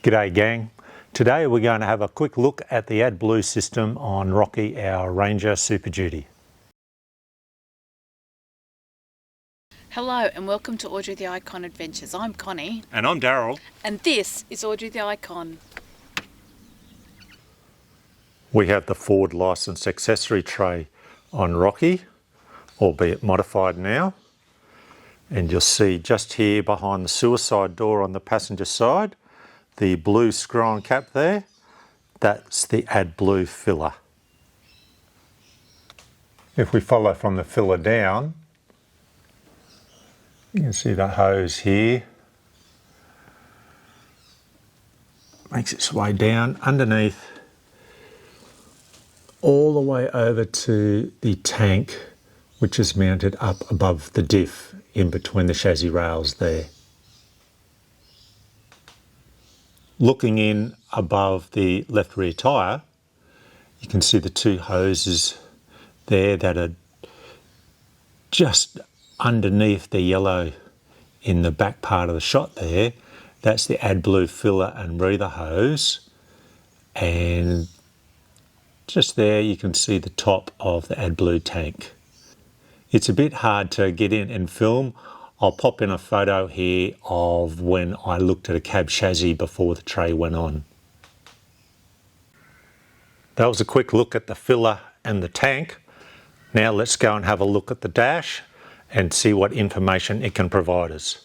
G'day gang. Today we're going to have a quick look at the AdBlue system on Rocky, our Ranger Super Duty. Hello and welcome to Audrey the Icon Adventures. I'm Connie. And I'm Daryl. And this is Audrey the Icon. We have the Ford licensed accessory tray on Rocky, albeit modified now. And you'll see just here behind the suicide door on the passenger side, the blue screw-on cap there, that's the AdBlue filler. If we follow from the filler down, you can see the hose here. Makes its way down underneath, all the way over to the tank, which is mounted up above the diff in between the chassis rails there. Looking in above the left rear tyre, you can see the two hoses there that are just underneath the yellow in the back part of the shot there. That's the AdBlue filler and breather hose, and just there you can see the top of the AdBlue tank. It's a bit hard to get in and film. I'll pop in a photo here of when I looked at a cab chassis before the tray went on. That was a quick look at the filler and the tank. Now let's go and have a look at the dash and see what information it can provide us.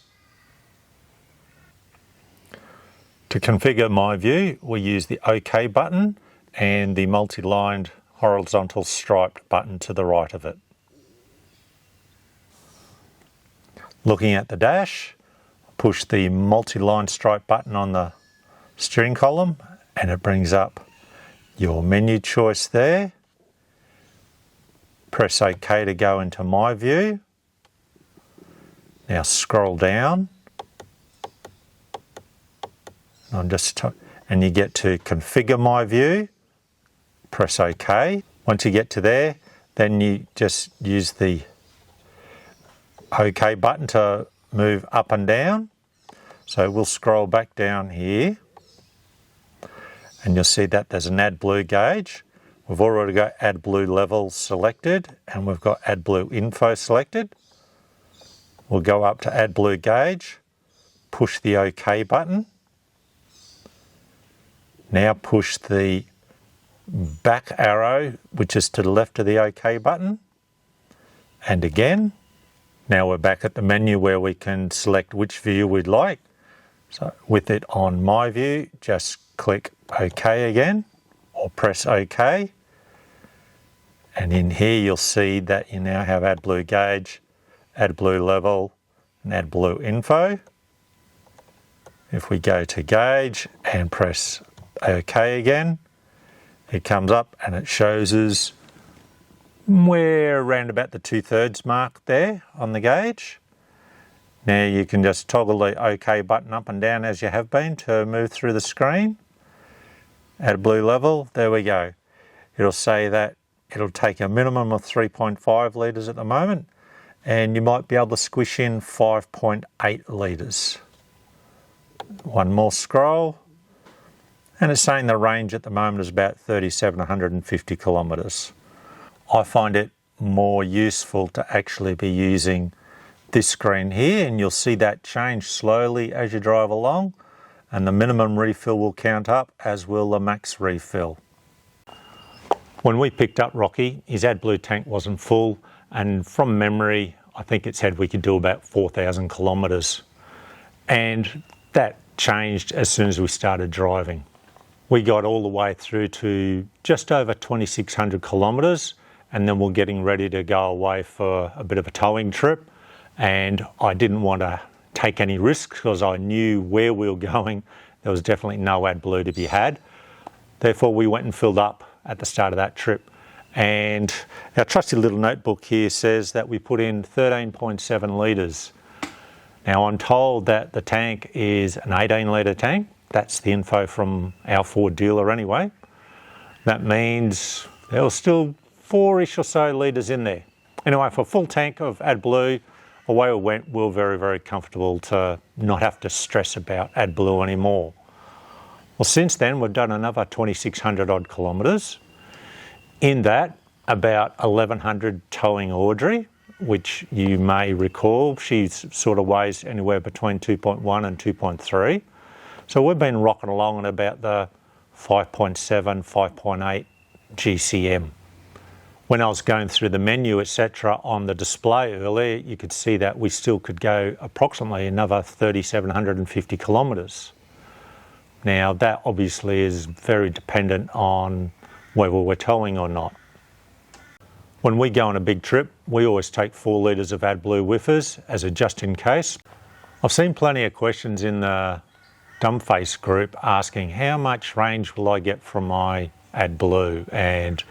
To configure my view, we use the OK button and the multi-lined horizontal striped button to the right of it. Looking at the dash, push the multi-line stripe button on the steering column and it brings up your menu choice there. Press OK to go into my view. Now scroll down and you get to configure my view. Press OK. Once you get to there, then you just use the OK button to move up and down. So we'll scroll back down here and you'll see that there's an AdBlue gauge. We've already got AdBlue level selected and we've got AdBlue info selected. We'll go up to AdBlue gauge, push the OK button. Now push the back arrow, which is to the left of the OK button. And again, now we're back at the menu where we can select which view we'd like. So with it on my view, just click OK again or press OK. And in here you'll see that you now have AdBlue gauge, AdBlue level and AdBlue info. If we go to gauge and press OK again, it comes up and it shows us we're around about the 2/3 mark there on the gauge. Now you can just toggle the OK button up and down as you have been to move through the screen. AdBlue level, there we go. It'll say that it'll take a minimum of 3.5 litres at the moment and you might be able to squish in 5.8 litres. One more scroll and it's saying the range at the moment is about 3,750 kilometres. I find it more useful to actually be using this screen here, and you'll see that change slowly as you drive along, and the minimum refill will count up, as will the max refill. When we picked up Rocky, his AdBlue tank wasn't full, and from memory, I think it said we could do about 4,000 kilometres. And that changed as soon as we started driving. We got all the way through to just over 2,600 kilometres, and then we're getting ready to go away for a bit of a towing trip. And I didn't want to take any risks because I knew where we were going. There was definitely no AdBlue to be had. Therefore, we went and filled up at the start of that trip. And our trusty little notebook here says that we put in 13.7 litres. Now, I'm told that the tank is an 18-litre tank. That's the info from our Ford dealer anyway. That means there was still 4-ish or so litres in there. Anyway, for a full tank of AdBlue, away we went. We were very, very comfortable to not have to stress about AdBlue anymore. Well, since then, we've done another 2,600 odd kilometres. In that, about 1,100 towing Audrey, which you may recall, she sort of weighs anywhere between 2.1 and 2.3. So we've been rocking along at about the 5.7, 5.8 GCM. When I was going through the menu, etc., on the display earlier, you could see that we still could go approximately another 3,750 kilometres. Now, that obviously is very dependent on whether we're towing or not. When we go on a big trip, we always take 4 litres of AdBlue with us as a just in case. I've seen plenty of questions in the Dumbface group asking how much range will I get from my AdBlue, and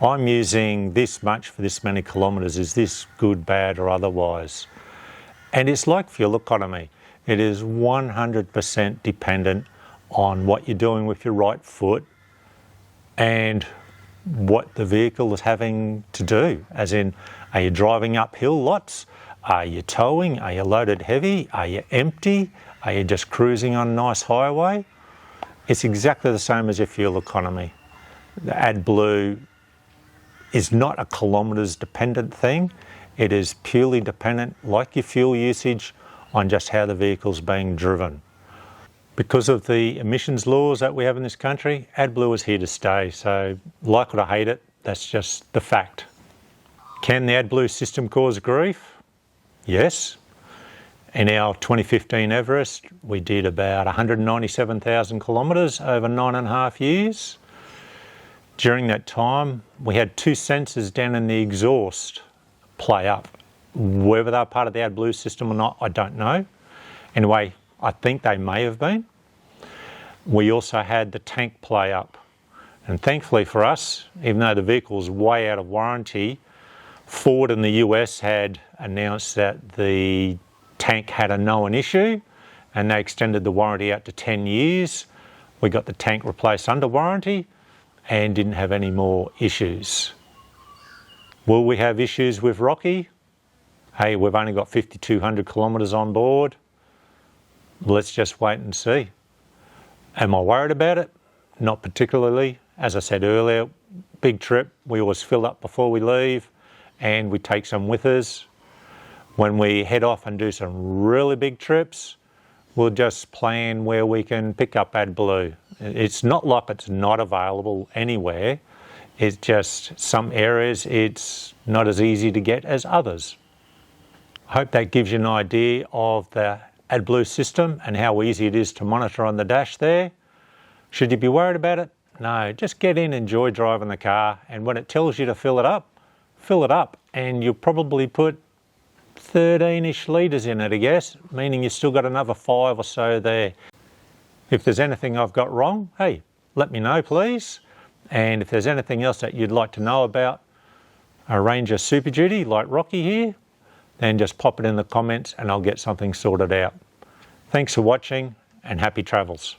I'm using this much for this many kilometres. Is this good, bad or otherwise? And it's like fuel economy. It is 100% dependent on what you're doing with your right foot and what the vehicle is having to do. As in, are you driving uphill lots? Are you towing? Are you loaded heavy? Are you empty? Are you just cruising on a nice highway? It's exactly the same as your fuel economy. The AdBlue is not a kilometres dependent thing. It is purely dependent, like your fuel usage, on just how the vehicle's being driven. Because of the emissions laws that we have in this country, AdBlue is here to stay. So, like it or hate it, that's just the fact. Can the AdBlue system cause grief? Yes. In our 2015 Everest, we did about 197,000 kilometres over 9.5 years. During that time, we had 2 sensors down in the exhaust play up. Whether they're part of the AdBlue system or not, I don't know. Anyway, I think they may have been. We also had the tank play up. And thankfully for us, even though the vehicle was way out of warranty, Ford in the US had announced that the tank had a known issue and they extended the warranty out to 10 years. We got the tank replaced under warranty and didn't have any more issues. Will we have issues with Rocky? Hey, we've only got 5,200 kilometres on board. Let's just wait and see. Am I worried about it? Not particularly. As I said earlier, big trip, we always fill up before we leave and we take some with us. When we head off and do some really big trips, we'll just plan where we can pick up AdBlue. It's not like it's not available anywhere. It's just some areas it's not as easy to get as others. I hope that gives you an idea of the AdBlue system and how easy it is to monitor on the dash there. Should you be worried about it? No, just get in, enjoy driving the car, and when it tells you to fill it up, and you'll probably put 13-ish litres in it, I guess, meaning you've still got another 5 or so there. If there's anything I've got wrong, hey, let me know please. And if there's anything else that you'd like to know about a Ranger Super Duty like Rocky here, then just pop it in the comments and I'll get something sorted out. Thanks for watching and happy travels.